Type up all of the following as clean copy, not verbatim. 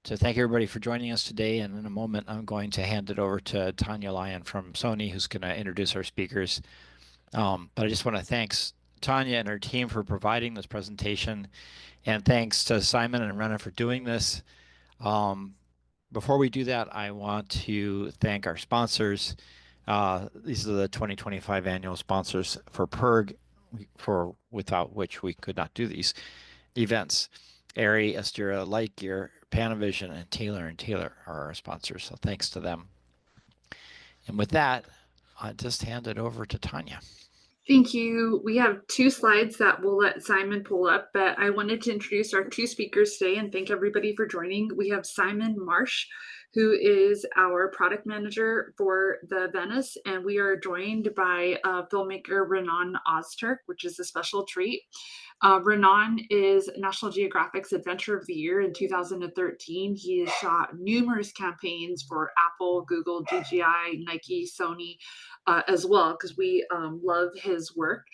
to thank everybody for joining us today. And in a moment, I'm going to hand it over to Tanya Lyon from Sony, who's going to introduce our speakers. But I just want to thank Tanya and her team for providing this presentation. And thanks to Simon and Renan for doing this. Before we do that, I want to thank our sponsors. These are the 2025 annual sponsors for PERG, without which we could not do these events. Arri, Astera, Lightgear, Panavision, and Taylor are our sponsors. So thanks to them. And with that, I'll just hand it over to Tanya. Thank you. We have two slides that we'll let Simon pull up, but I wanted to introduce our two speakers today and thank everybody for joining. We have Simon Marsh, who is our product manager for the Venice, and we are joined by filmmaker Renan Ozturk, which is a special treat. Renan is National Geographic's Adventure of the Year in 2013. He has shot numerous campaigns for Apple, Google, DJI, Nike, Sony, as well, because we love his work.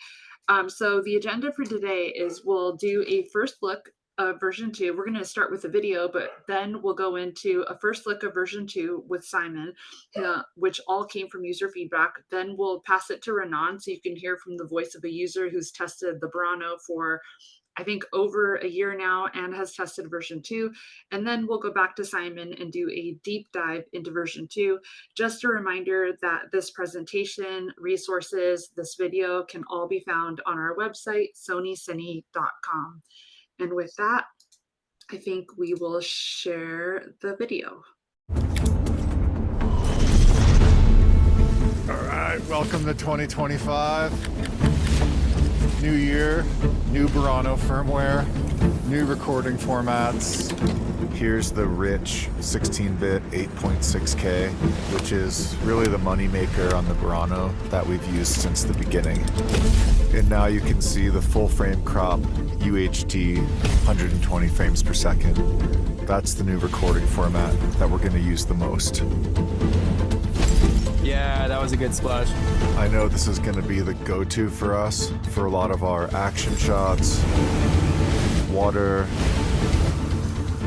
So the agenda for today is we'll do a first look of version 2. We're going to start with the video, but then we'll go into a first look of version 2 with Simon, which all came from user feedback. Then we'll pass it to Renan so you can hear from the voice of a user who's tested the BURANO for I think over a year now and has tested version 2. And then we'll go back to Simon and do a deep dive into version 2. Just a reminder that this presentation, resources, this video can all be found on our website, sonycine.com. And with that, I think we will share the video. All right, welcome to 2025. New year, new BURANO firmware, new recording formats. Here's the rich 16-bit 8.6K, which is really the moneymaker on the BURANO that we've used since the beginning. And now you can see the full frame crop UHD 120 frames per second. That's the new recording format that we're going to use the most. Yeah, that was a good splash. I know this is going to be the go-to for us for a lot of our action shots, water,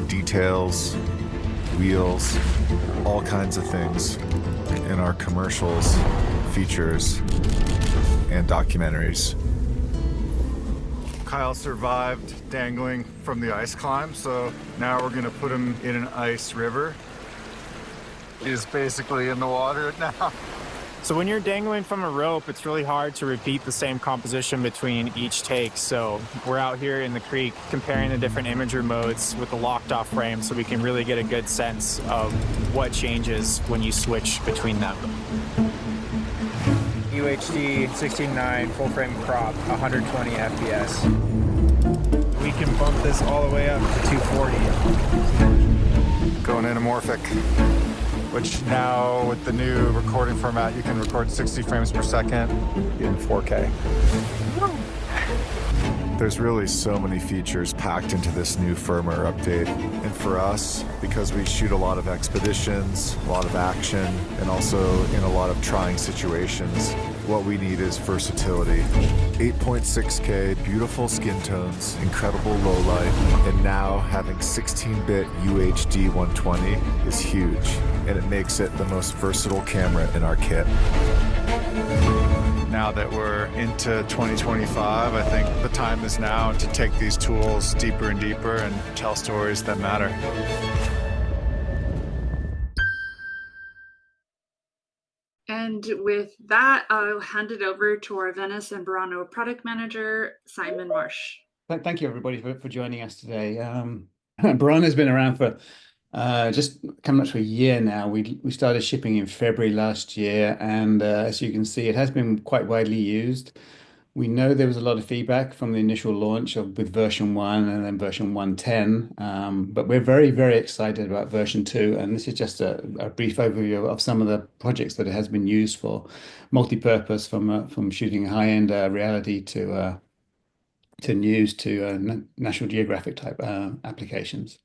details, wheels, all kinds of things in our commercials, features, and documentaries. Kyle survived dangling from the ice climb, so now we're going to put him in an ice river. He's basically in the water now. So when you're dangling from a rope, it's really hard to repeat the same composition between each take. So we're out here in the creek comparing the different imager modes with the locked off frame so we can really get a good sense of what changes when you switch between them. UHD 16:9 full frame crop, 120 FPS. We can bump this all the way up to 240. Going anamorphic, which now with the new recording format, you can record 60 frames per second in 4K. There's really so many features packed into this new firmware update. And for us, because we shoot a lot of expeditions, a lot of action, and also in a lot of trying situations, what we need is versatility. 8.6K, beautiful skin tones, incredible low light, and now having 16-bit UHD 120 is huge, and it makes it the most versatile camera in our kit. Now that we're into 2025, I think the time is now to take these tools deeper and deeper and tell stories that matter. And with that, I'll hand it over to our Venice and BURANO product manager, Simon Marsh. Thank you, everybody, for joining us today. BURANO has been around for just coming up to a year now. We started shipping in February last year, and as you can see, it has been quite widely used. We know there was a lot of feedback from the initial launch with version 1 and then version 1.10, but we're very, very excited about version 2, and this is just a brief overview of some of the projects that it has been used for, multi-purpose from shooting high-end reality to news to National Geographic type applications.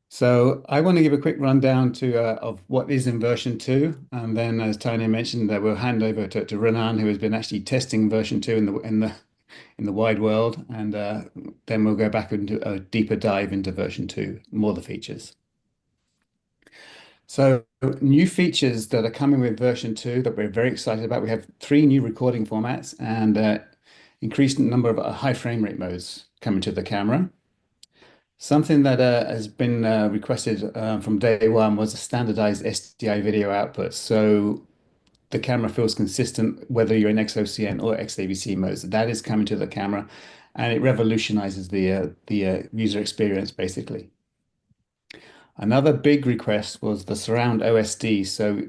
So I want to give a quick rundown of what is in version 2, and then, as Tanya mentioned, that we'll hand over to Renan, who has been actually testing version 2 in the wide world, and then we'll go back into a deeper dive into version 2, more of the features. So new features that are coming with version 2 that we're very excited about. We have 3 new recording formats and increased number of high frame rate modes coming to the camera. Something that has been requested from day one was a standardized SDI video output. So the camera feels consistent whether you're in XOCN or XAVC modes. That is coming to the camera, and it revolutionizes the user experience basically. Another big request was the surround OSD. So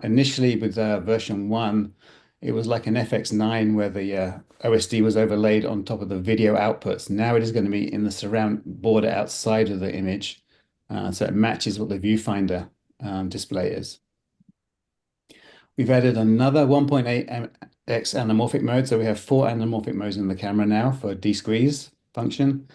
initially with version 1, it was like an FX9 where the OSD was overlaid on top of the video outputs. Now it is going to be in the surround border outside of the image, so it matches what the viewfinder display is. We've added another 1.8x anamorphic mode, so we have 4 anamorphic modes in the camera now for desqueeze function.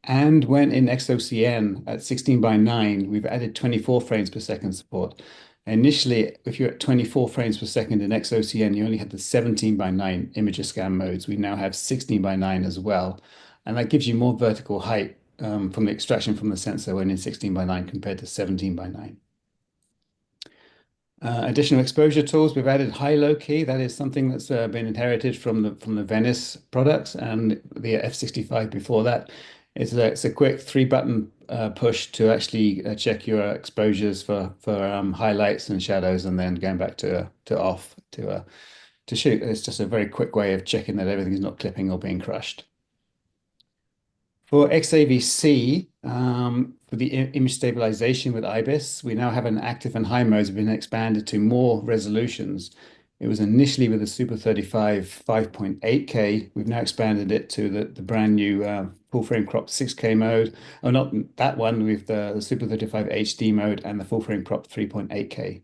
And when in XOCN at 16:9, we've added 24 frames per second support. Initially, if you're at 24 frames per second in XOCN, you only had the 17:9 imager scan modes. We now have 16:9 as well. And that gives you more vertical height from the extraction from the sensor when in 16:9 compared to 17:9. Additional exposure tools, we've added high-low key. That is something that's been inherited from the Venice products and the F65 before that. It's a quick 3-button push to actually check your exposures for highlights and shadows, and then going back to off to shoot. It's just a very quick way of checking that everything is not clipping or being crushed. For XAVC, for the image stabilization with IBIS, we now have an active and high modes have been expanded to more resolutions. It was initially with the Super 35 5.8K. We've now expanded it to the brand new full frame crop 6K mode. Oh, not that one, with the Super 35 HD mode and the full frame crop 3.8K.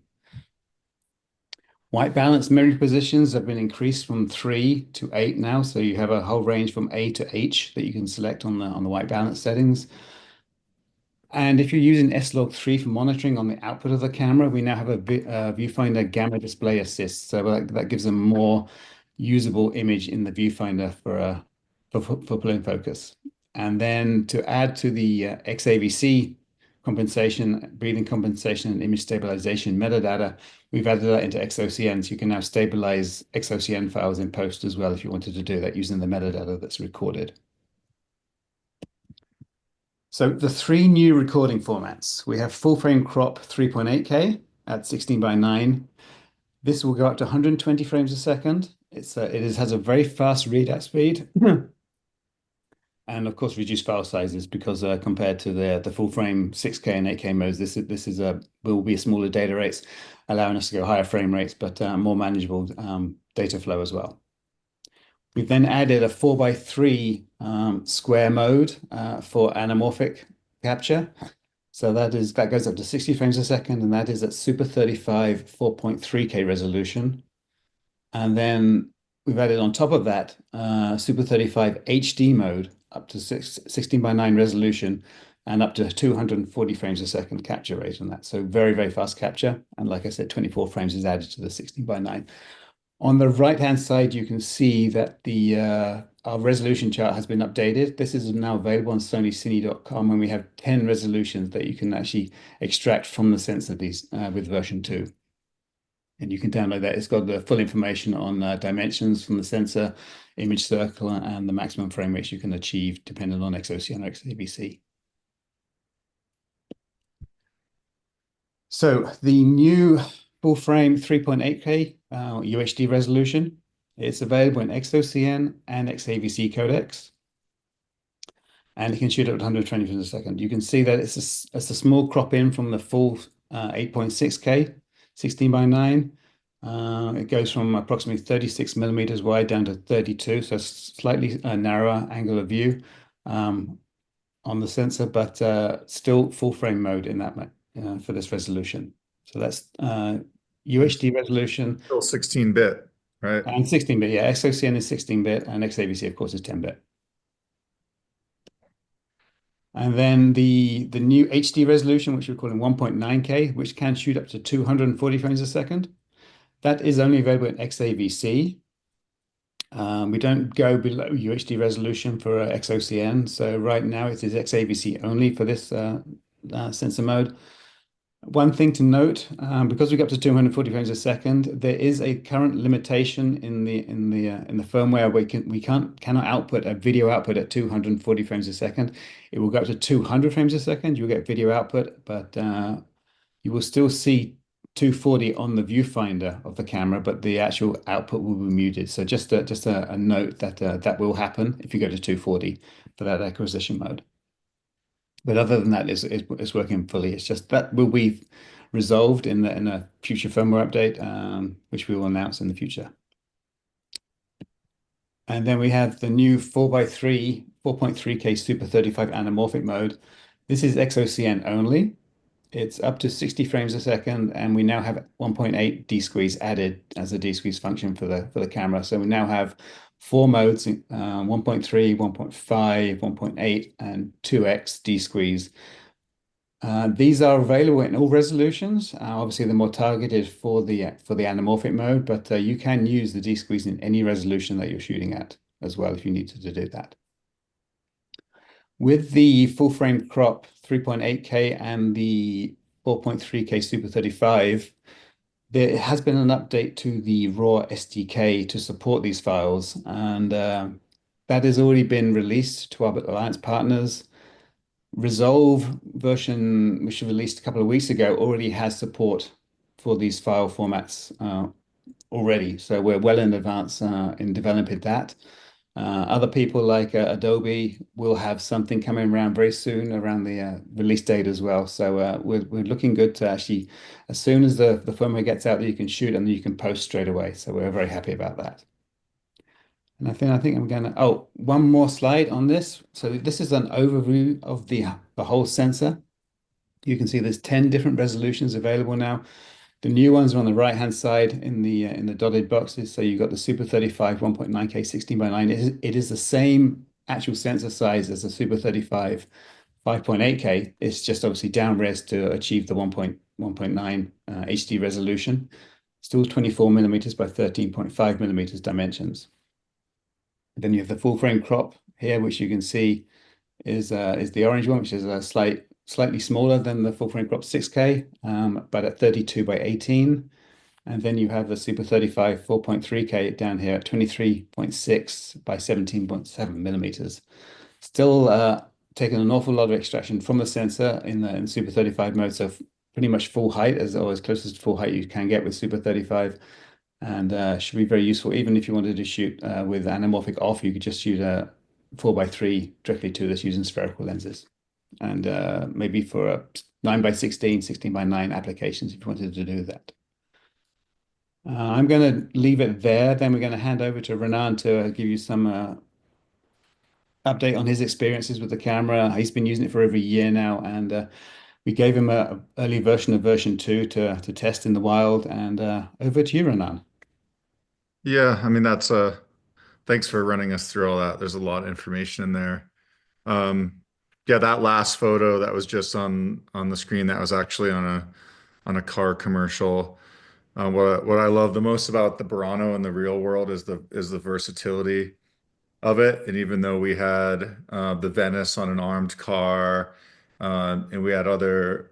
White balance mirroring positions have been increased from 3 to 8 now. So you have a whole range from A to H that you can select on the white balance settings. And if you're using S-Log3 for monitoring on the output of the camera, we now have a viewfinder gamma display assist. So that gives a more usable image in the viewfinder for pull in focus. And then to add to the XAVC compensation, breathing compensation, and image stabilization metadata, we've added that into XOCN. So you can now stabilize XOCN files in post as well if you wanted to do that using the metadata that's recorded. So the 3 new recording formats. We have full frame crop 3.8K at 16:9. This will go up to 120 frames a second. It has a very fast readout speed. And of course, reduced file sizes because compared to the full frame 6K and 8K modes, this will be smaller data rates, allowing us to go higher frame rates, but more manageable data flow as well. We've then added a 4:3 square mode for anamorphic capture. So that goes up to 60 frames a second, and that is at Super 35 4.3K resolution. And then we've added on top of that Super 35 HD mode up to 16:9 resolution and up to 240 frames a second capture rate on that. So very, very fast capture. And like I said, 24 frames is added to the 16:9. On the right-hand side, you can see that our resolution chart has been updated. This is now available on sonyscine.com, and we have 10 resolutions that you can actually extract from the sensor with version 2. And you can download that. It's got the full information on dimensions from the sensor, image circle, and the maximum frame rates you can achieve depending on XOCN or XAVC. So the new full frame 3.8K UHD resolution. It's available in XOCN and XAVC codecs. And it can shoot at 120 frames a second. You can see that it's a small crop in from the full 8.6K, 16:9. It goes from approximately 36 millimeters wide down to 32, so slightly narrower angle of view on the sensor, but still full frame mode in that for this resolution. So that's UHD resolution. Still 16-bit, right? And 16-bit, yeah. XOCN is 16-bit, and XAVC, of course, is 10-bit. And then the new HD resolution, which we're calling 1.9K, which can shoot up to 240 frames a second. That is only available in XAVC. We don't go below UHD resolution for XOCN. So right now it is XAVC only for this sensor mode. One thing to note, because we get up to 240 frames a second, there is a current limitation in the firmware where cannot output a video output at 240 frames a second. It will go up to 200 frames a second. You'll get video output, but you will still see 240 on the viewfinder of the camera, but the actual output will be muted. So just a note that that will happen if you go to 240 for that acquisition mode. But other than that, it's working fully. It's just that will be resolved in a future firmware update, which we will announce in the future. And then we have the new 4x3 4.3K Super 35 anamorphic mode. This is XOCN only. It's up to 60 frames a second, and we now have 1.8 D-squeeze added as a D-squeeze function for the camera. So we now have 4 modes, 1.3, 1.5, 1.8, and 2x D-squeeze. These are available in all resolutions. Obviously, they're more targeted for the anamorphic mode, but you can use the D-squeeze in any resolution that you're shooting at as well if you need to do that. With the full frame crop 3.8K and the 4.3K Super 35, there has been an update to the RAW SDK to support these files, and that has already been released to our alliance partners. Resolve version, which was released a couple of weeks ago, already has support for these file formats already. So we're well in advance in developing that. Other people like Adobe will have something coming around very soon around the release date as well. So we're looking good to actually, as soon as the firmware gets out there, you can shoot and then you can post straight away. So we're very happy about that. And I think I'm gonna, oh, one more slide on this. So this is an overview of the whole sensor. You can see there's 10 different resolutions available now. The new ones are on the right-hand side in the dotted boxes. So you've got the Super 35 1.9K 16:9. It is the same actual sensor size as the Super 35 5.8K. It's just obviously down res to achieve the 1.9 HD resolution. Still 24 millimeters by 13.5 millimeters dimensions. Then you have the full frame crop here, which you can see is the orange one, which is a slightly smaller than the full frame crop 6K, but at 32 by 18. And then you have the Super 35 4.3K down here at 23.6 by 17.7 millimeters. Still taking an awful lot of extraction from the sensor in Super 35 mode, so pretty much full height, as close as full height you can get with Super 35. And should be very useful, even if you wanted to shoot with anamorphic off, you could just shoot a 4x3 directly to this using spherical lenses. And maybe for a 9x16, 16:9 applications if you wanted to do that. I'm going to leave it there. Then we're going to hand over to Renan to give you some update on his experiences with the camera. He's been using it for over a year now, and we gave him an early version of version 2 to test in the wild. And over to you, Renan. Yeah, I mean, thanks for running us through all that. There's a lot of information in there. Yeah, that last photo that was just on the screen, that was actually on a car commercial. What I love the most about the Burano in the real world is the versatility of it. And even though we had the Venice on an armed car, and we had other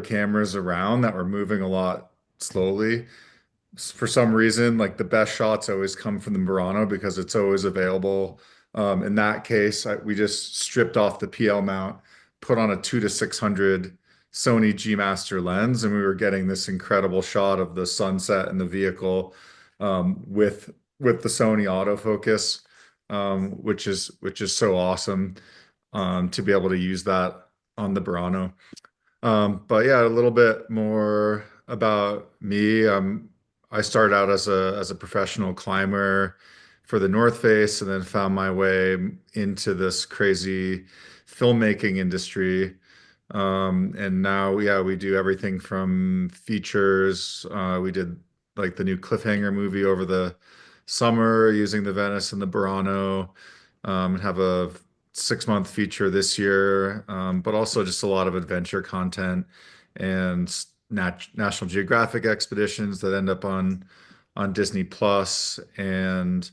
cameras around that were moving a lot slowly, for some reason, like the best shots always come from the Murano because it's always available. In that case, we just stripped off the PL mount, put on a 2-600 Sony G Master lens, and we were getting this incredible shot of the sunset in the vehicle with the Sony autofocus, which is so awesome to be able to use that on the Burano. But yeah, a little bit more about me. I started out as a professional climber for the North Face, and then found my way into this crazy filmmaking industry. And now, yeah, we do everything from features. We did like the new Cliffhanger movie over the summer using the Venice and the Burano, and have a 6-month feature this year, but also just a lot of adventure content and National Geographic expeditions that end up on Disney Plus, and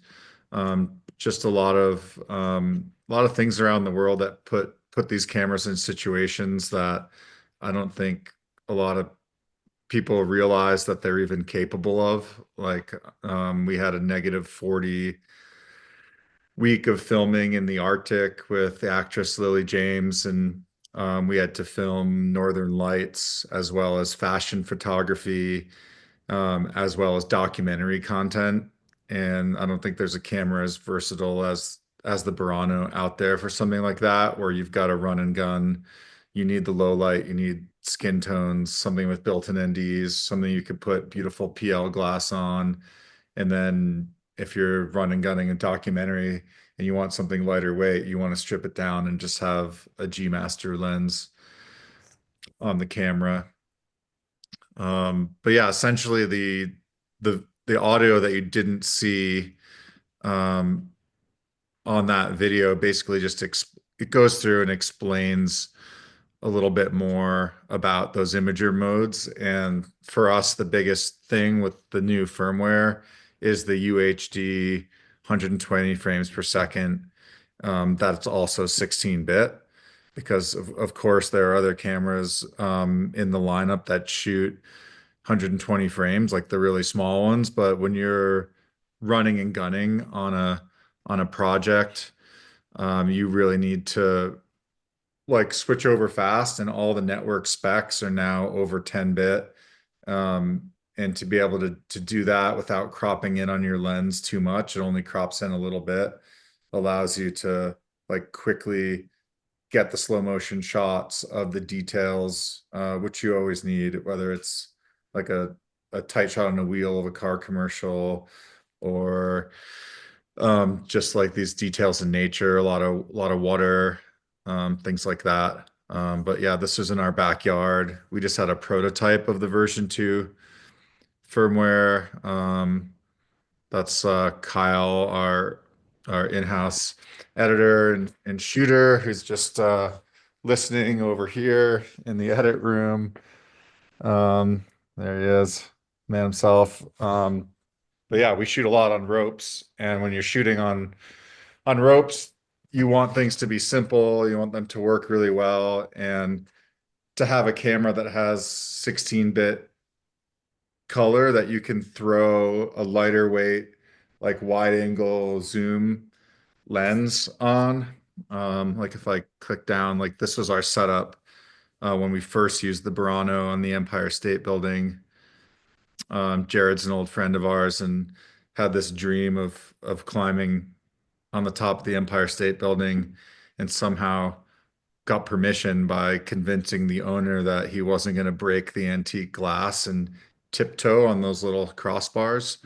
Just a lot of things around the world that put these cameras in situations that I don't think a lot of people realize that they're even capable of. Like, we had a -40 week of filming in the Arctic with the actress Lily James, and we had to film Northern Lights as well as fashion photography, as well as documentary content. And I don't think there's a camera as versatile as the Burano out there for something like that, where you've got a run and gun. You need the low light, you need skin tones, something with built-in NDs, something you could put beautiful PL glass on. And then if you're run and gunning a documentary and you want something lighter weight, you want to strip it down and just have a G Master lens on the camera. But yeah, essentially the audio that you didn't see um, on that video basically just it goes through and explains a little bit more about those imager modes. And for us, the biggest thing with the new firmware is the UHD 120 frames per second. That's also 16-bit because of course there are other cameras in the lineup that shoot 120 frames, like the really small ones. But when you're running and gunning on a project, you really need to like switch over fast, and all the network specs are now over 10-bit. And to be able to do that without cropping in on your lens too much, it only crops in a little bit, allows you to like quickly get the slow motion shots of the details, which you always need, whether it's like a tight shot on a wheel of a car commercial, or just like these details in nature, a lot of water, things like that. But yeah, this was in our backyard. We just had a prototype of the version 2 firmware. That's Kyle, our in-house editor and shooter, who's just listening over here in the edit room. There he is, man himself. But yeah, we shoot a lot on ropes, and when you're shooting on ropes, you want things to be simple, you want them to work really well, and to have a camera that has 16-bit color that you can throw a lighter weight, like wide angle zoom lens on. Like if I click down, like this was our setup when we first used the Burano on the Empire State Building. Jared's an old friend of ours and had this dream of climbing on the top of the Empire State Building, and somehow got permission by convincing the owner that he wasn't going to break the antique glass and tiptoe on those little crossbars.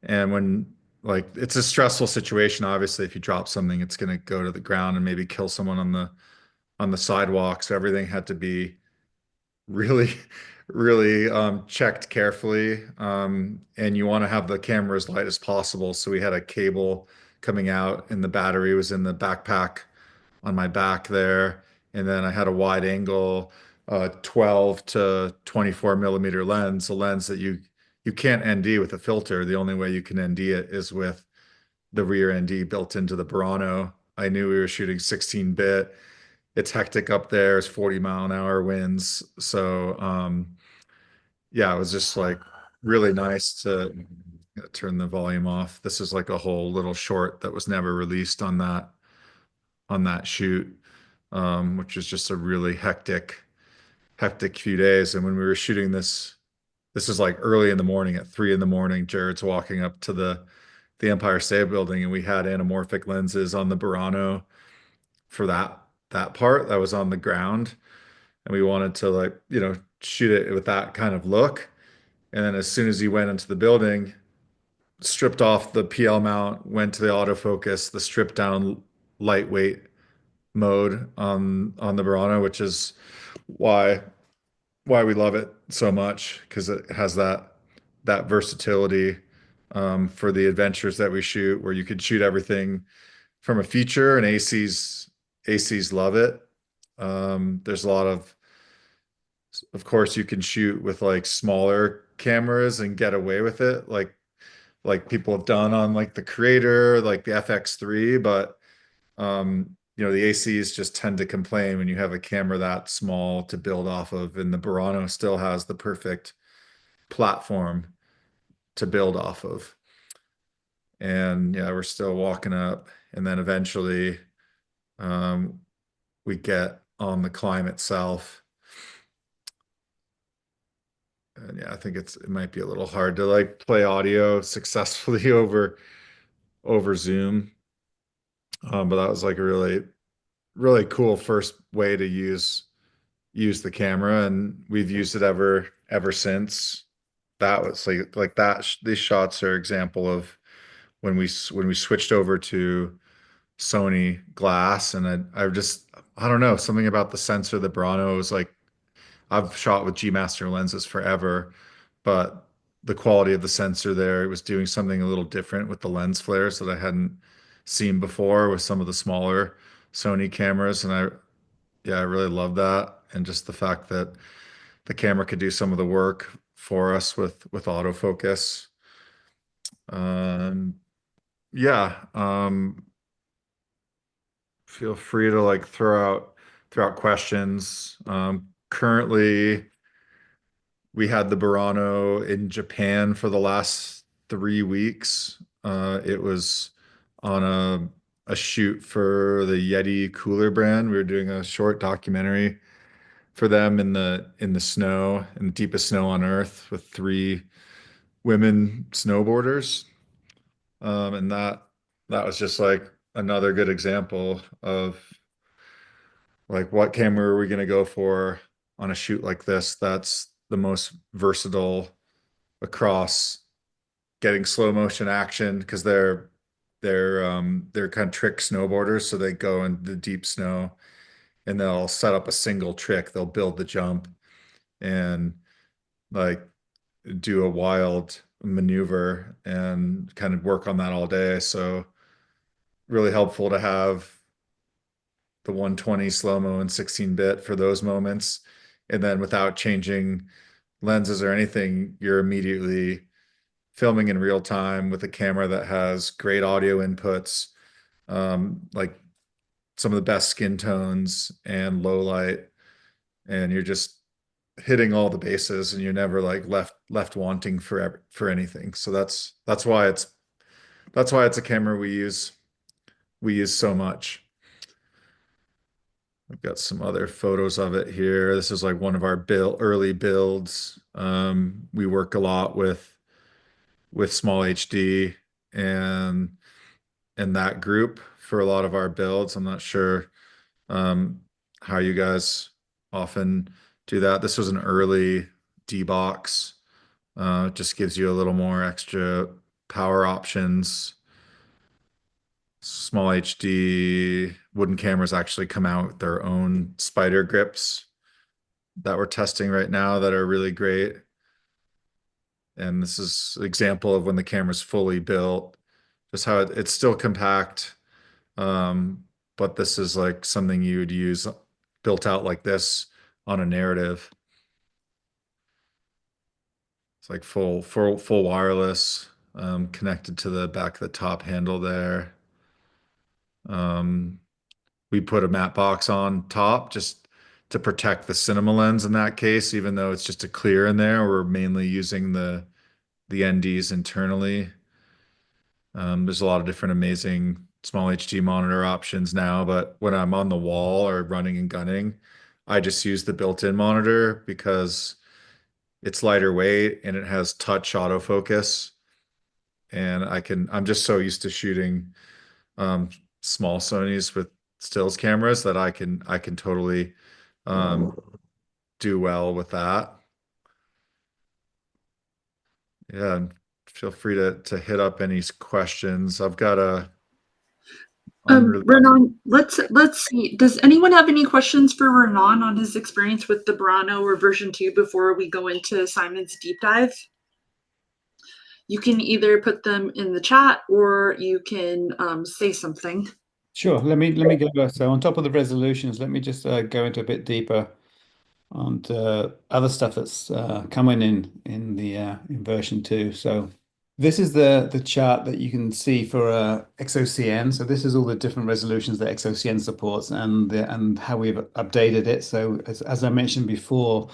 And when like it's a stressful situation, obviously, if you drop something, it's going to go to the ground and maybe kill someone on the sidewalk. So everything had to be really, really checked carefully. And you want to have the camera as light as possible. So we had a cable coming out, and the battery was in the backpack on my back there. And then I had a wide angle 12 to 24 millimeter lens, a lens that you can't ND with a filter. The only way you can ND it is with the rear ND built into the Burano. I knew we were shooting 16-bit. It's hectic up there. It's 40-mile-an-hour winds. So yeah, it was just like really nice to turn the volume off. This is like a whole little short that was never released on that shoot, which was just a really hectic few days. And when we were shooting this is like early in the morning at 3 in the morning. Jared's walking up to the Empire State Building, and we had anamorphic lenses on the Burano for that part that was on the ground, and we wanted to like shoot it with that kind of look. And then as soon as he went into the building, stripped off the PL mount, went to the autofocus, the stripped down lightweight mode on the Burano, which is why we love it so much, because it has that versatility for the adventures that we shoot, where you could shoot everything from a feature, and ACs love it. There's a lot of course, you can shoot with like smaller cameras and get away with it. Like like people have done on like the Creator, like the FX3, but the ACs just tend to complain when you have a camera that small to build off of, and the Burano still has the perfect platform to build off of. And yeah, we're still walking up, and then eventually um, we get on the climb itself. And yeah, I think it might be a little hard to like play audio successfully over Zoom. But that was like a really cool first way to use the camera, and we've used it ever since. That was like that. These shots are example of when we switched over to Sony glass, and I don't know, something about the sensor, the Burano was like, I've shot with G Master lenses forever, but the quality of the sensor there, it was doing something a little different with the lens flares that I hadn't seen before with some of the smaller Sony cameras. And yeah, I really love that. And just the fact that the camera could do some of the work for us with autofocus. Um, yeah, feel free to like throw out questions. Currently, we had the Burano in Japan for the last 3 weeks. It was on a shoot for the Yeti cooler brand. We were doing a short documentary for them in the snow, in the deepest snow on Earth, with 3 women snowboarders. And that was just like another good example of like what camera are we going to go for on a shoot like this that's the most versatile across getting slow motion action, because they're kind of trick snowboarders, so they go in the deep snow and they'll set up a single trick. They'll build the jump and like do a wild maneuver and kind of work on that all day. So really helpful to have the 120 slow-mo and 16-bit for those moments. And then without changing lenses or anything, you're immediately filming in real time with a camera that has great audio inputs, like some of the best skin tones and low light, and you're just hitting all the bases, and you're never like left wanting for anything. So that's why it's a camera we use so much. I've got some other photos of it here. This is like one of our early builds. We work a lot with small HD and that group for a lot of our builds. I'm not sure um, how you guys often do that. This was an early D box. It just gives you a little more extra power options. Small HD wooden cameras actually come out with their own spider grips that we're testing right now that are really great. And this is an example of when the camera's fully built, just how it's still compact. But this is like something you would use built out like this on a narrative. It's like full wireless, connected to the back of the top handle there. We put a matte box on top just to protect the cinema lens in that case, even though it's just a clear in there. We're mainly using the NDs internally. There's a lot of different amazing small HD monitor options now, but when I'm on the wall or running and gunning, I just use the built-in monitor because it's lighter weight and it has touch autofocus. And I'm just so used to shooting um, small Sonys with stills cameras that I can totally um, do well with that. Yeah, and feel free to hit up any questions. I've got a unrelated. Renan, let's see. Does anyone have any questions for Renan on his experience with the Burano or version 2 before we go into Simon's deep dive? You can either put them in the chat or you can say something. Sure. Let me go. So on top of the resolutions, let me just go into a bit deeper on other stuff that's coming in the in version 2. So This is the chart that you can see for XOCN. So this is all the different resolutions that XOCN supports and how we've updated it. So as I mentioned before,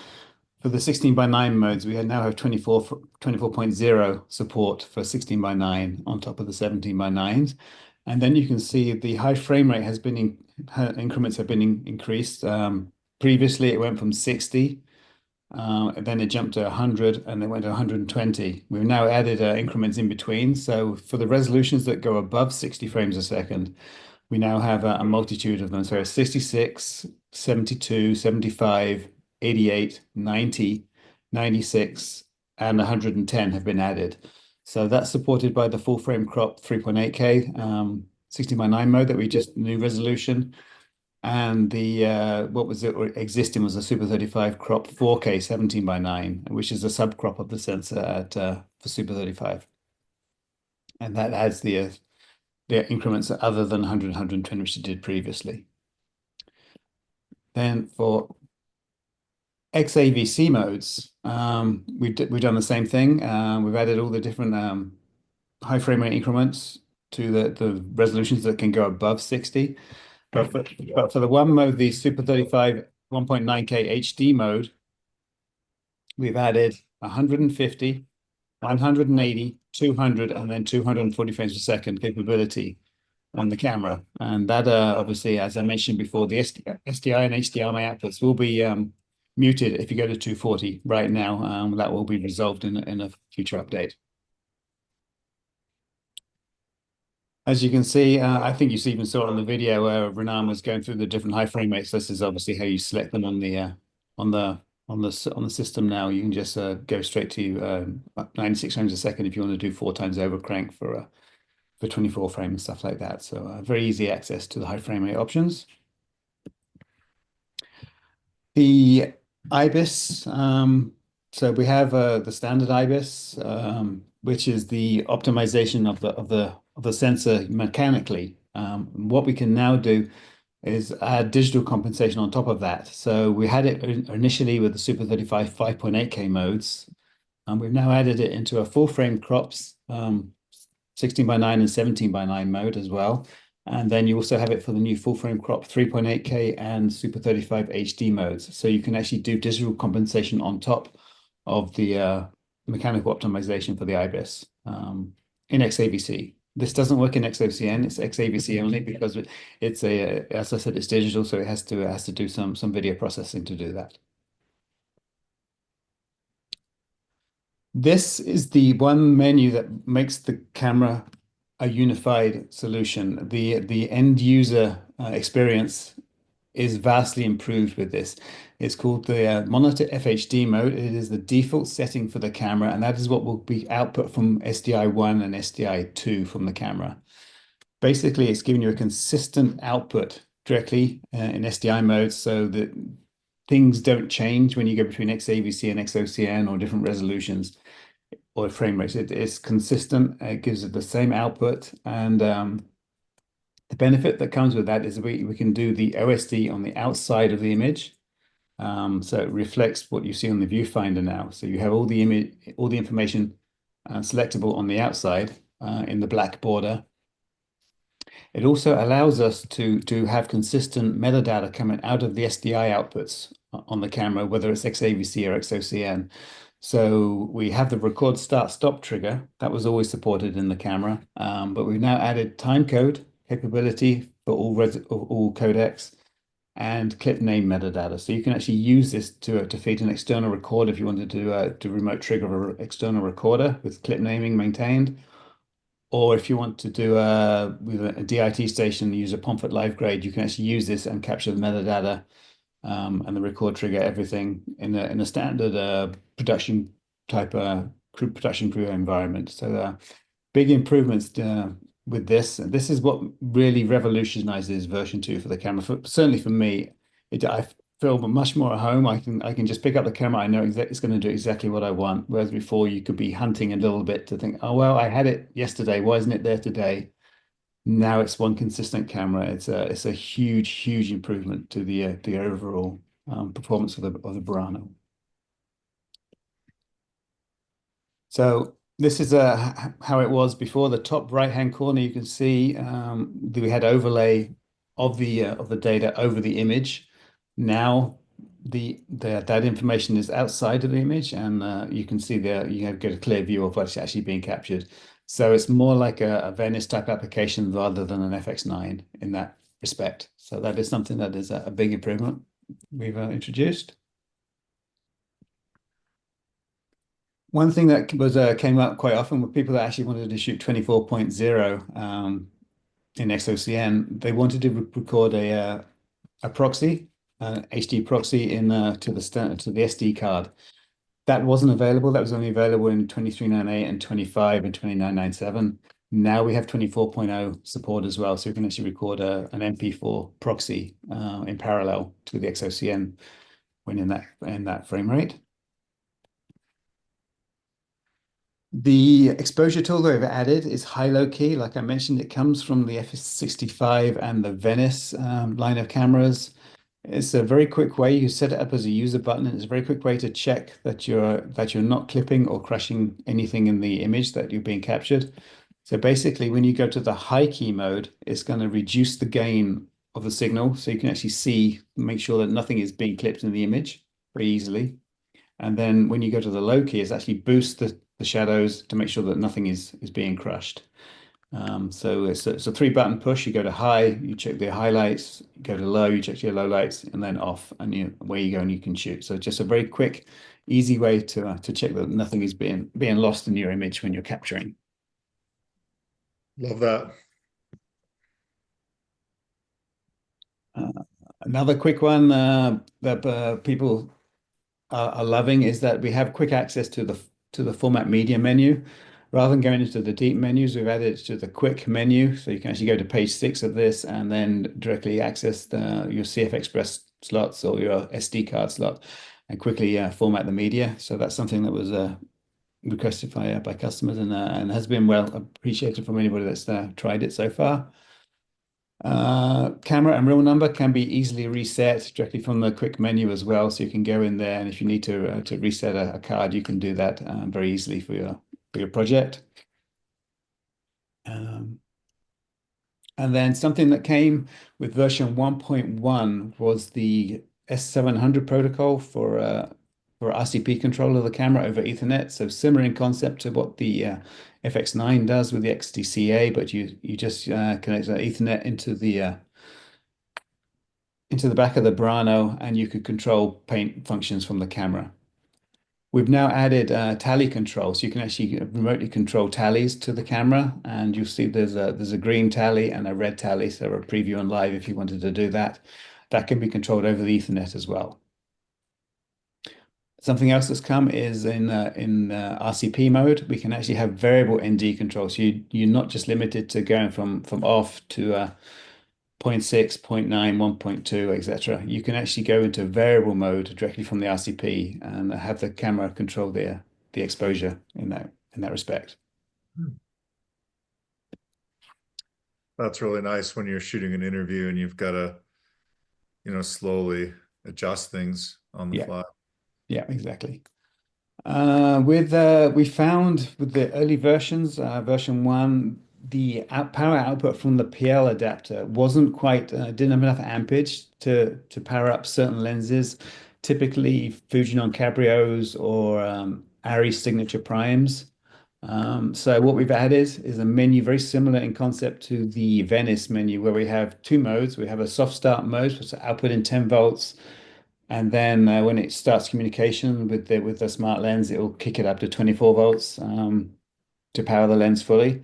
for the 16 by 9 modes, we now have 24.0 support for 16 by 9 on top of the 17 by 9s. And then you can see the high frame rate has been increments have been increased. Previously, it went from 60. And then it jumped to 100 and then went to 120. We've now added increments in between. So for the resolutions that go above 60 frames a second, we now have a multitude of them. So 66, 72, 75, 88, 90, 96, and 110 have been added. So that's supported by the full frame crop 3.8K 16 by 9 mode that we just new resolution. And the what was it existing was a Super 35 crop 4K 17 by 9, which is a sub crop of the sensor at for Super 35. And that adds the increments other than 100, 120, which it did previously. Then for XAVC modes, we've done the same thing. We've added all the different high frame rate increments to the resolutions that can go above 60. But for the one mode, the Super 35 1.9K HD mode, we've added 150, 180, 200, and then 240 frames per second capability on the camera. And that obviously, as I mentioned before, the SDI and HDMI outputs will be muted if you go to 240 right now. That will be resolved in a future update. As you can see, I think you even saw it on the video where Renan was going through the different high frame rates. This is obviously how you select them on the system now. You can just go straight to 96 frames a second if you want to do 4 times over crank for 24 frame and stuff like that. So very easy access to the high frame rate options. The IBIS, so we have the standard IBIS, which is the optimization of the sensor mechanically. What we can now do is add digital compensation on top of that. So we had it initially with the Super 35 5.8K modes, and we've now added it into a full frame crops 16 by 9 and 17 by 9 mode as well. And then you also have it for the new full frame crop 3.8K and Super 35 HD modes. So you can actually do digital compensation on top of the mechanical optimization for the IBIS in XAVC. This doesn't work in XOCN. It's XAVC only because it's as I said, it's digital, so it has to do some video processing to do that. This is the one menu that makes the camera a unified solution. The end user experience is vastly improved with this. It's called the monitor FHD mode. It is the default setting for the camera, and that is what will be output from SDI1 and SDI2 from the camera. Basically, it's giving you a consistent output directly in SDI mode so that things don't change when you go between XAVC and XOCN or different resolutions or frame rates. It is consistent. It gives it the same output, and the benefit that comes with that is we can do the OSD on the outside of the image. So it reflects what you see on the viewfinder now. So you have all the information selectable on the outside in the black border. It also allows us to have consistent metadata coming out of the SDI outputs on the camera, whether it's XAVC or XOCN. So we have the record start stop trigger that was always supported in the camera, but we've now added timecode capability for all codecs and clip name metadata. So you can actually use this to feed an external recorder if you wanted to do remote trigger of an external recorder with clip naming maintained. Or if you want to do with a DIT station, use a Pomfret live grade, you can actually use this and capture the metadata and the record trigger, everything in a standard production type production crew environment. So big improvements with this. And this is what really revolutionizes version 2 for the camera. Certainly for me, I feel much more at home. I can just pick up the camera. I know it's going to do exactly what I want. Whereas before you could be hunting a little bit to think, oh, well, I had it yesterday. Why isn't it there today? Now it's one consistent camera. It's a huge improvement to the overall performance of the BURANO. So This is how it was before. The top right-hand corner, you can see we had overlay of the data over the image. Now that information is outside of the image, and you can see there you have get a clear view of what's actually being captured. So it's more like a Venice type application rather than an FX9 in that respect. So that is something that is a big improvement we've introduced. One thing that came up quite often with people that actually wanted to shoot 24.0 in XOCN, they wanted to record a proxy, an HD proxy to the SD card. That wasn't available. That was only available in 2398 and 25 and 2997. Now we have 24.0 support as well, so we can actually record an MP4 proxy in parallel to the XOCN when in that frame rate. The exposure tool that we've added is high-low key. Like I mentioned, it comes from the F65 and the Venice line of cameras. It's a very quick way. You set it up as a user button, and it's a very quick way to check that you're not clipping or crushing anything in the image that you're being captured. So basically, when you go to the high key mode, it's going to reduce the gain of the signal, so you can actually make sure that nothing is being clipped in the image very easily. And then when you go to the low key, it's actually boost the shadows to make sure that nothing is being crushed. So it's a 3-button push. You go to high, you check the highlights, you go to low, you check your low lights, and then off, and away you go and you can shoot. So just a very quick, easy way to check that nothing is being lost in your image when you're capturing. Love that. Another quick one that people are loving is that we have quick access to the format media menu. Rather than going into the deep menus, we've added it to the quick menu. So you can actually go to page 6 of this and then directly access your CF Express slots or your SD card slot and quickly format the media. So that's something that was requested by customers and has been well appreciated from anybody that's tried it so far. Camera and reel number can be easily reset directly from the quick menu as well. So you can go in there, and if you need to reset a card, you can do that very easily for your project. And then something that came with version 1.1 was the S700 protocol for RCP control of the camera over Ethernet. So similar in concept to what the FX9 does with the XTCA, but you just connect the Ethernet into the back of the BURANO, and you could control paint functions from the camera. We've now added tally control, so you can actually remotely control tallies to the camera, and you'll see there's a green tally and a red tally, so a preview on live if you wanted to do that. That can be controlled over the Ethernet as well. Something else that's come is in RCP mode, we can actually have variable ND control. So you're not just limited to going from off to 0.6, 0.9, 1.2, etc. You can actually go into variable mode directly from the RCP and have the camera control the exposure in that respect. That's really nice when you're shooting an interview and you've got to, slowly adjust things on the fly. Yeah, exactly. We found with the early versions, version 1, the power output from the PL adapter wasn't quite, didn't have enough ampage to power up certain lenses, typically Fujinon Cabrios or ARRI signature primes. So what we've added is a menu very similar in concept to the Venice menu, where we have 2 modes. We have a soft start mode, so output in 10 volts. And then when it starts communication with the smart lens, it will kick it up to 24 volts to power the lens fully.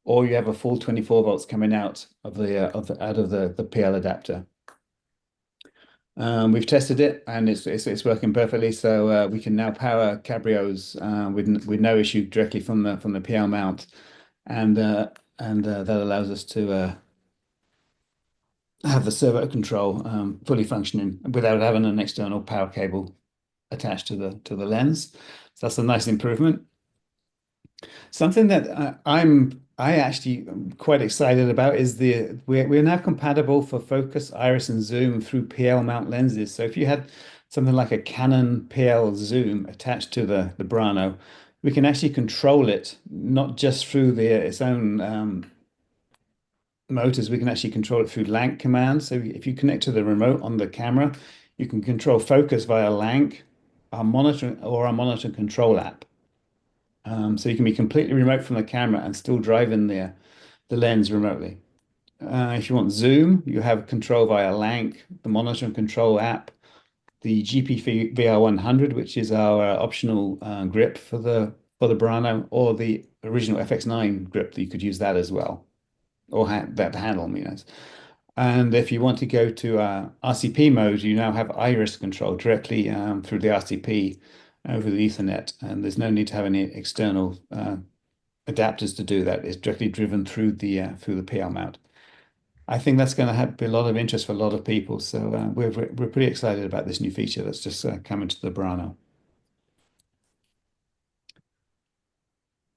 Or you have a full 24 volts coming out of the PL adapter. We've tested it and it's working perfectly. So we can now power cabrios with no issue directly from the PL mount, and that allows us to have the servo control fully functioning without having an external power cable attached to the lens. So that's a nice improvement. Something that I actually am quite excited about is we're now compatible for focus, iris, and zoom through PL mount lenses. So if you had something like a Canon PL zoom attached to the BURANO, we can actually control it, not just through its own motors. We can actually control it through LANC commands. So if you connect to the remote on the camera, you can control focus via LANC, our monitor control app. So you can be completely remote from the camera and still driving the lens remotely. If you want zoom, you have control via LANC, the monitor and control app, the GP VR100, which is our optional grip for the BURANO, or the original FX9 grip that you could use that as well, or that handle, And if you want to go to RCP mode, you now have iris control directly through the RCP over the Ethernet, and there's no need to have any external adapters to do that. It's directly driven through the PL mount. I think that's going to be a lot of interest for a lot of people. So we're pretty excited about this new feature that's just coming to the BURANO.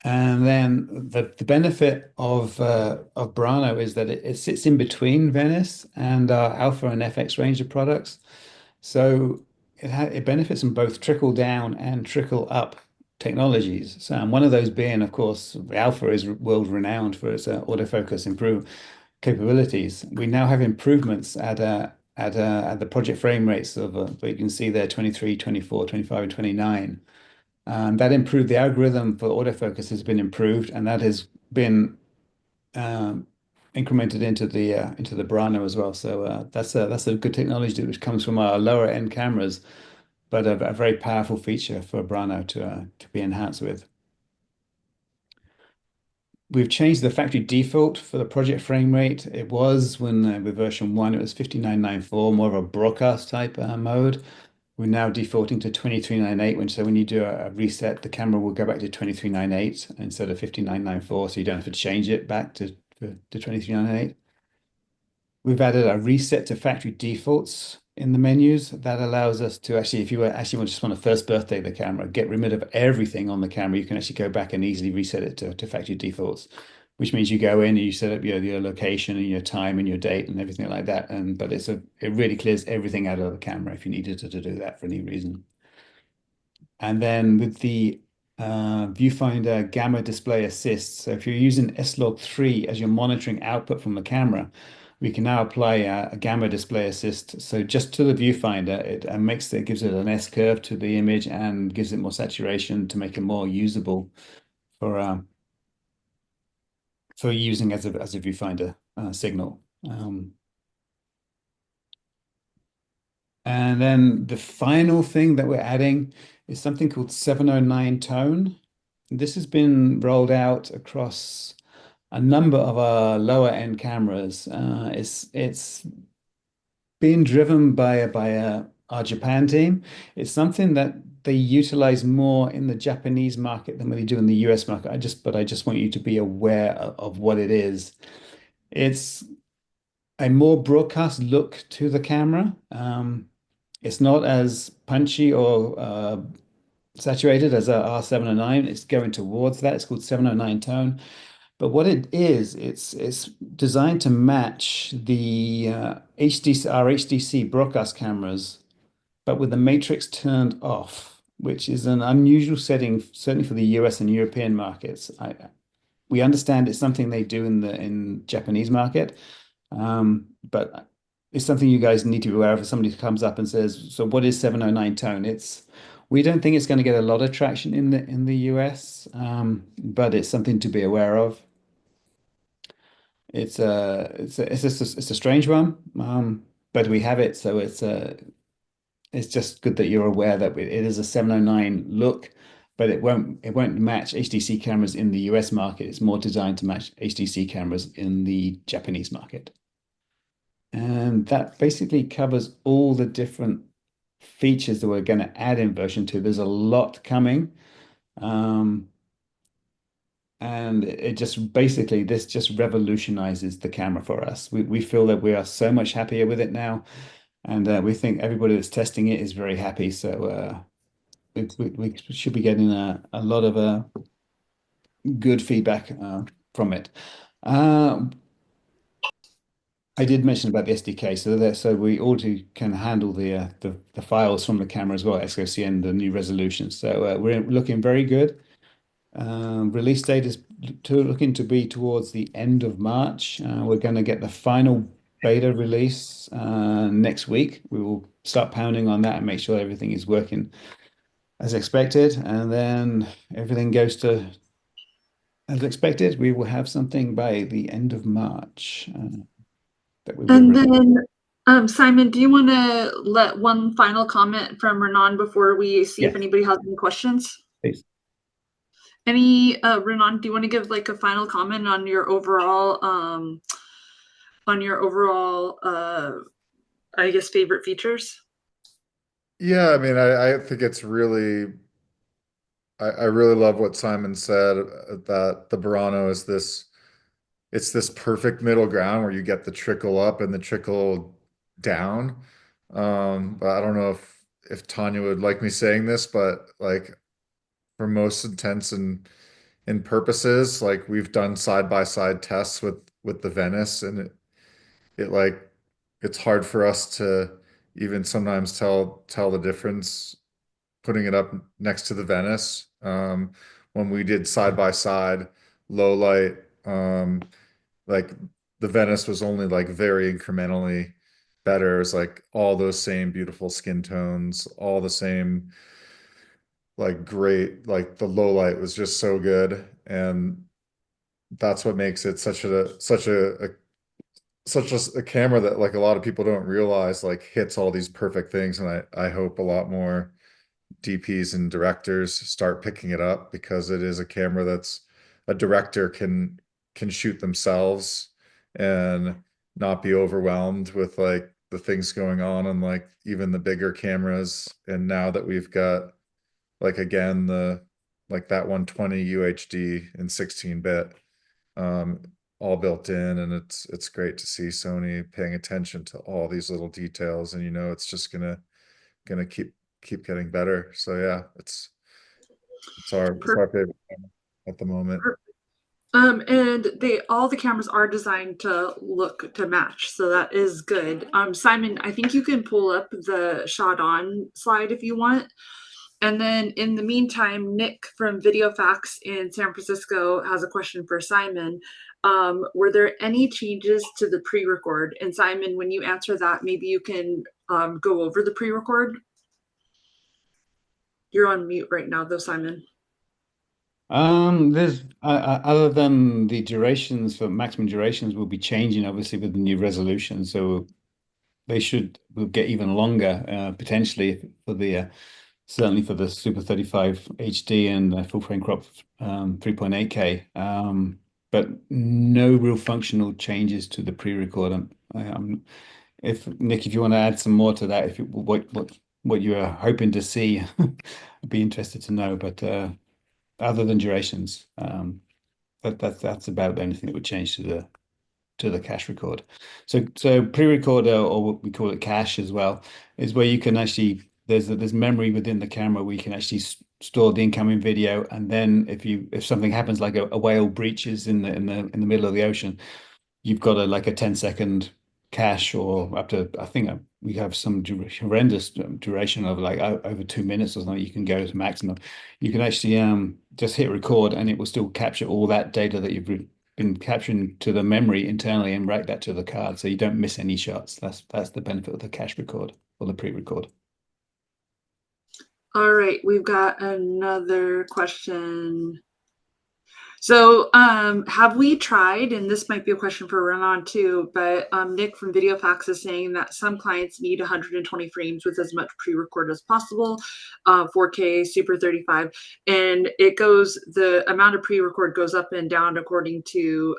And then the benefit of BURANO is that it sits in between Venice and our Alpha and FX range of products. So it benefits from both trickle down and trickle up technologies. So one of those being, of course, Alpha is world renowned for its autofocus improved capabilities. We now have improvements at the project frame rates of you can see there 23, 24, 25, and 29. That improved the algorithm for autofocus has been improved, and that has been incremented into the BURANO as well. So that's a good technology which comes from our lower end cameras, but a very powerful feature for BURANO to be enhanced with. We've changed the factory default for the project frame rate. It was with version 1, it was 5994, more of a broadcast type mode. We're now defaulting to 2398, so when you do a reset, the camera will go back to 2398 instead of 5994, so you don't have to change it back to 2398. We've added a reset to factory defaults in the menus. That allows us to actually, if you just want to first birthday the camera, get rid of everything on the camera, you can actually go back and easily reset it to factory defaults, which means you go in and you set up your location and your time and your date and everything like that. But it really clears everything out of the camera if you needed to do that for any reason. And then with the viewfinder gamma display assist, so if you're using S-Log3 as your monitoring output from the camera, we can now apply a gamma display assist. So just to the viewfinder, it gives it an S curve to the image and gives it more saturation to make it more usable for using as a viewfinder signal. And then the final thing that we're adding is something called 709 tone. This has been rolled out across a number of our lower end cameras. It's being driven by our Japan team. It's something that they utilize more in the Japanese market than they do in the US market. I just want you to be aware of what it is. It's a more broadcast look to the camera. It's not as punchy or saturated as a R709. It's going towards that. It's called 709 tone. But what it is, it's designed to match the our HDC broadcast cameras, but with the matrix turned off, which is an unusual setting, certainly for the US and European markets. We understand it's something they do in Japanese market, but it's something you guys need to be aware of. If somebody comes up and says, "So what is 709 tone?" We don't think it's going to get a lot of traction in the US, but it's something to be aware of. It's a strange one, but we have it, so it's just good that you're aware that it is a 709 look, but it won't match HDC cameras in the US market. It's more designed to match HDC cameras in the Japanese market. And that basically covers all the different features that we're going to add in version 2. There's a lot coming. And this just revolutionizes the camera for us. We feel that we are so much happier with it now. And we think everybody that's testing it is very happy. So we should be getting a lot of good feedback from it. I did mention about the SDK, so we already can handle the files from the camera as well, SOC and the new resolution. So we're looking very good. Release date is looking to be towards the end of March. We're going to get the final beta release next week. We will start pounding on that and make sure everything is working as expected. And then everything goes to as expected. We will have something by the end of March that we will And release. then, Simon, do you want to let one final comment from Renan before we see if Yes, anybody has any questions? please. Renan, do you want to give like a final comment on your overall, I guess, favorite features? Yeah, I mean, I think it's really, I really love what Simon said, that the Burano is this, it's this perfect middle ground where you get the trickle up and the trickle down. But I don't know if Tanya would like me saying this, but like for most intents and purposes, like we've done side by side tests with the Venice, and it like it's hard for us to even sometimes tell the difference putting it up next to the Venice. When we did side by side low light, like the Venice was only like very incrementally better. It was like all those same beautiful skin tones, all the same like great, like the low light was just so good. And that's what makes it such a camera that like a lot of people don't realize like hits all these perfect things. And I hope a lot more DPs and directors start picking it up, because it is a camera that's a director can shoot themselves and not be overwhelmed with like the things going on and like even the bigger cameras. And now that we've got like again the like that 120 UHD and 16-bit um all built in, and it's great to see Sony paying attention to all these little details, and it's just gonna keep getting better. So yeah, it's our favorite camera at the moment. And all the cameras are designed to look to match, so that is good. Simon, I think you can pull up the shot on slide if you want. And then in the meantime, Nick from VideoFax in San Francisco has a question for Simon. Were there any changes to the pre-record? And Simon, when you answer that, maybe you can go over the pre-record. You're on mute right now, though, Simon. There's other than the durations for maximum durations will be changing obviously with the new resolution, so they will get even longer potentially for the certainly for the Super 35 HD and the full frame crop 3.8K. But no real functional changes to the pre-record. If Nick, if you want to add some more to that, if what you are hoping to see, I'd be interested to know. But other than durations, that's about the only thing that would change to the cache record. So pre-recorder, or what we call it cache as well, is where you can actually there's memory within the camera where you can actually store the incoming video, and then if something happens like a whale breaches in the middle of the ocean, you've got a 10-second cache, or up to I think we have some horrendous duration of like over 2 minutes or something. You can go to maximum. You can actually just hit record, and it will still capture all that data that you've been capturing to the memory internally and write that to the card, so you don't miss any shots. That's the benefit of the cache record or the pre-record. All right, we've got another question. So, have we tried, and this might be a question for Renan too, but Nick from VideoFax is saying that some clients need 120 frames with as much pre-record as possible, 4K, Super 35, and the amount of pre-record goes up and down according to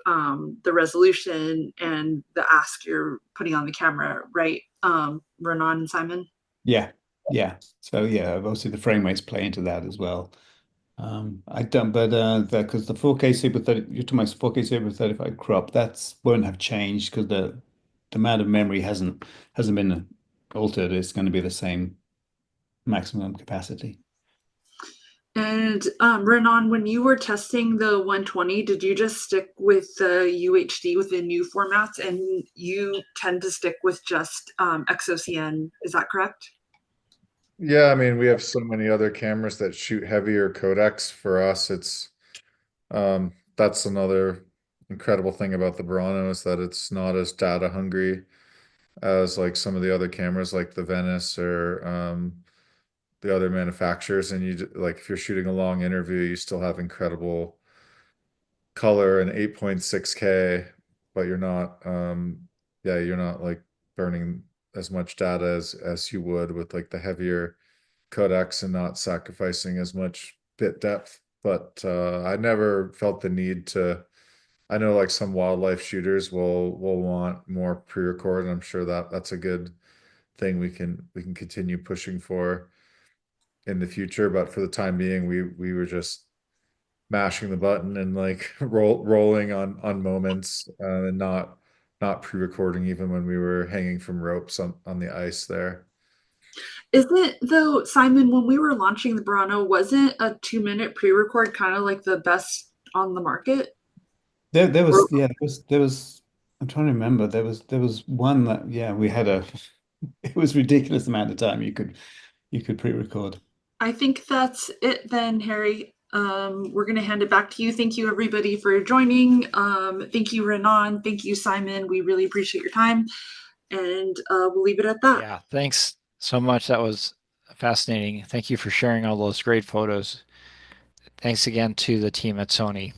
the resolution and the ask you're putting on the camera, right, Renan and Simon? Yeah. So yeah, obviously the frame rates play into that as well. I don't, but because the 4K Super 30, you're talking about 4K Super 35 crop, that's won't have changed because the amount of memory hasn't been altered. It's going to be the same maximum capacity. And Renan, when you were testing the 120, did you just stick with the UHD with the new formats, and you tend to stick with just XOCN? Is that correct? Yeah, I mean, we have so many other cameras that shoot heavier codecs. For us, That's another incredible thing about the Burano is that it's not as data hungry as like some of the other cameras like the Venice or the other manufacturers. And like if you're shooting a long interview, you still have incredible color and 8.6K, but you're not yeah, you're not like burning as much data as you would with like the heavier codecs and not sacrificing as much bit depth. But I never felt the need to. I know like some wildlife shooters will want more pre-record, and I'm sure that that's a good thing we can continue pushing for in the future. But for the time being, we were just mashing the button and like rolling on moments and not pre-recording even when we were hanging from ropes on the ice there. Isn't though, Simon, when we were launching the Burano, wasn't a 2 minute pre-record kind of like the best on the market? There Or was, yeah, there was, I'm trying to remember. There was one that, yeah, we had a, it was ridiculous amount of time you could pre-record. I think that's it then, Harry. We're gonna hand it back to you. Thank you everybody for joining. Thank you, Renan. Thank you, Simon. We really appreciate your time. And we'll leave it at that. Yeah, thanks so much. That was fascinating. Thank you for sharing all those great photos. Thanks again to the team at Sony.